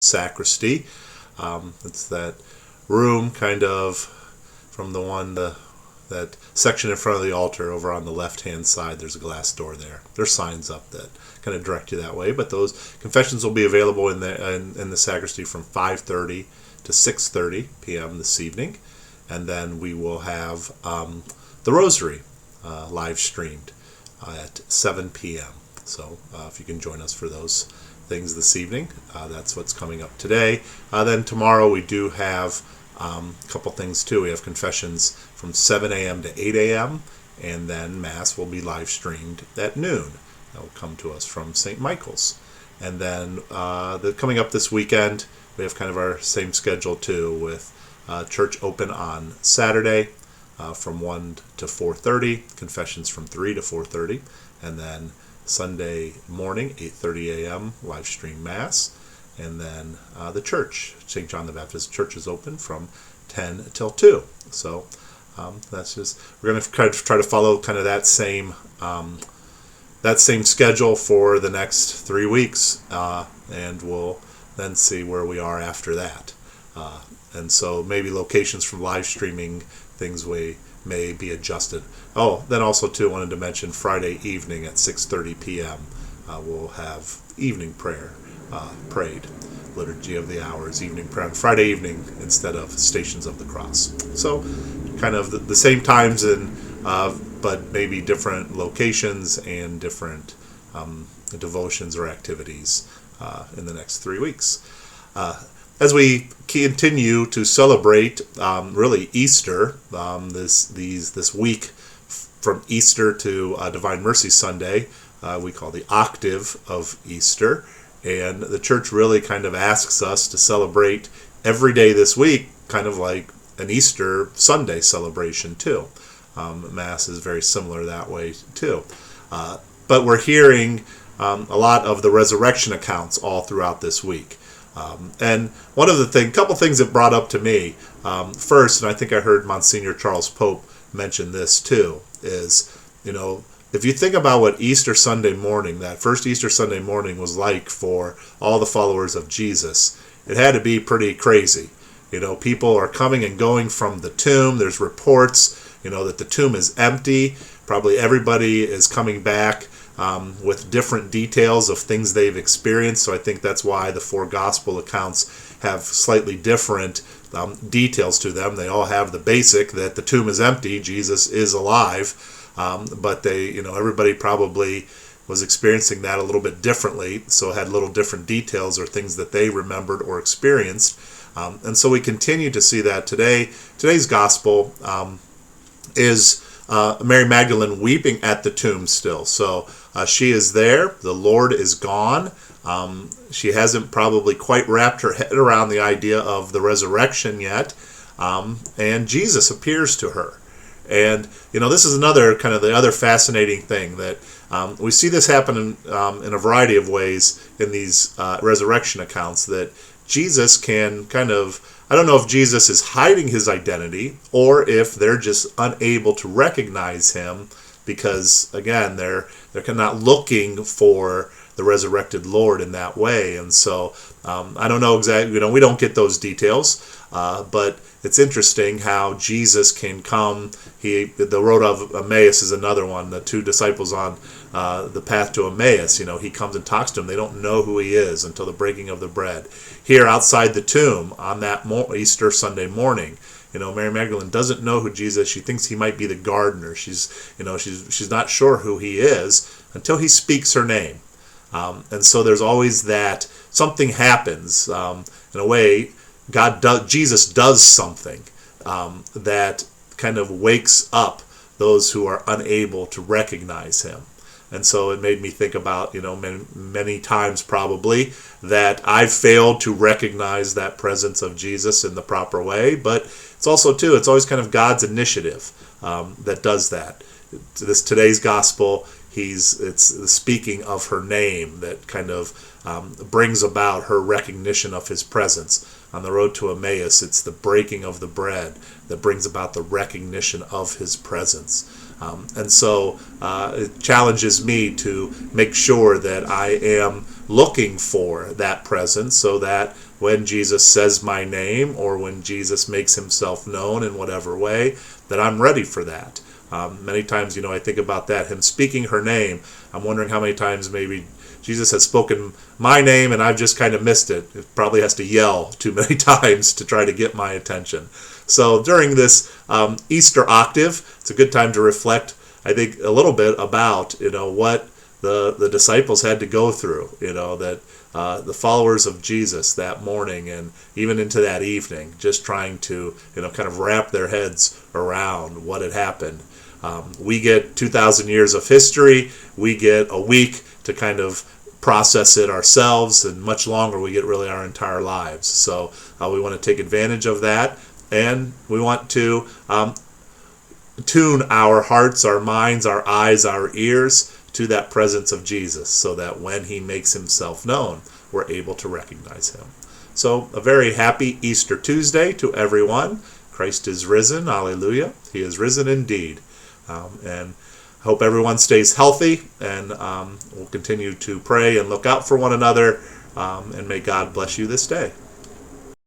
sacristy. It's that room kind of from that section in front of the altar over on the left-hand side. There's a glass door there. There's signs up that kind of direct you that way. But those confessions will be available in the sacristy from 5:30 to 6:30 p.m. this evening. And then we will have the Rosary live streamed at 7 p.m. So if you can join us for those things this evening, that's what's coming up today. Then tomorrow we do have a couple things too. We have confessions from 7 a.m. to 8 a.m. and then Mass will be live streamed at noon. That will come to us from St. Michael's. And then coming up this weekend, we have kind of our same schedule too, with church open on Saturday from 1 to 4:30, confessions from 3 to 4:30, and then Sunday morning, 8:30 a.m., live stream Mass. And then the church, St. John the Baptist Church, is open from 10 till 2. So that's just, we're going to try to follow kind of that same schedule for the next 3 weeks, and we'll then see where we are after that. And so maybe locations from live streaming things we may be adjusted. Oh, then also too, wanted to mention Friday evening at 6:30 p.m. We'll have evening prayer prayed, Liturgy of the Hours, evening prayer on Friday evening instead of Stations of the Cross. So kind of the same times, but maybe different locations and different devotions or activities in the next 3 weeks. As we continue to celebrate really Easter, this week from Easter to Divine Mercy Sunday, we call the octave of Easter. And the church really kind of asks us to celebrate every day this week, kind of like an Easter Sunday celebration too. Mass is very similar that way too. But we're hearing a lot of the resurrection accounts all throughout this week. And one of the couple things that brought up to me first, and I think I heard Monsignor Charles Pope mention this too, is, if you think about what Easter Sunday morning, that first Easter Sunday morning was like for all the followers of Jesus, it had to be pretty crazy. People are coming and going from the tomb. There's reports, that the tomb is empty. Probably everybody is coming back with different details of things they've experienced. So I think that's why the 4 gospel accounts have slightly different details to them. They all have the basic that the tomb is empty, Jesus is alive. But everybody probably was experiencing that a little bit differently, so had little different details or things that they remembered or experienced. And so we continue to see that today. Today's gospel is Mary Magdalene weeping at the tomb still. So she is there. The Lord is gone. She hasn't probably quite wrapped her head around the idea of the resurrection yet. And Jesus appears to her. And, this is another kind of the other fascinating thing that we see this happen in a variety of ways in these resurrection accounts, that Jesus can kind of, I don't know if Jesus is hiding his identity or if they're just unable to recognize him because, again, they're not looking for the resurrected Lord in that way. And so I don't know exactly, we don't get those details, but it's interesting how Jesus can come. The road of Emmaus is another one. The 2 disciples on the path to Emmaus, he comes and talks to them. They don't know who he is until the breaking of the bread. Here outside the tomb on that Easter Sunday morning, Mary Magdalene doesn't know who Jesus is. She thinks he might be the gardener. She's not sure who he is until he speaks her name. And so there's always that something happens. In a way, Jesus does something that kind of wakes up those who are unable to recognize him. And so it made me think about, many times probably that I've failed to recognize that presence of Jesus in the proper way. But it's also, too, it's always kind of God's initiative that does that. Today's gospel, it's the speaking of her name that kind of brings about her recognition of his presence. On the road to Emmaus, it's the breaking of the bread that brings about the recognition of his presence. And so it challenges me to make sure that I am looking for that presence so that when Jesus says my name or when Jesus makes himself known in whatever way, that I'm ready for that. Many times, I think about that, him speaking her name. I'm wondering how many times maybe Jesus has spoken my name and I've just kind of missed it. It probably has to yell too many times to try to get my attention. So during this Easter octave, it's a good time to reflect, I think, a little bit about, what the disciples had to go through, that the followers of Jesus that morning and even into that evening, just trying to, kind of wrap their heads around what had happened. We get 2,000 years of history. We get a week to kind of process it ourselves, and much longer we get really our entire lives. So we want to take advantage of that, and we want to tune our hearts, our minds, our eyes, our ears to that presence of Jesus, so that when he makes himself known, we're able to recognize him. So a very happy Easter Tuesday to everyone. Christ is risen. Alleluia. He is risen indeed. And I hope everyone stays healthy, and we'll continue to pray and look out for one another, and may God bless you this day.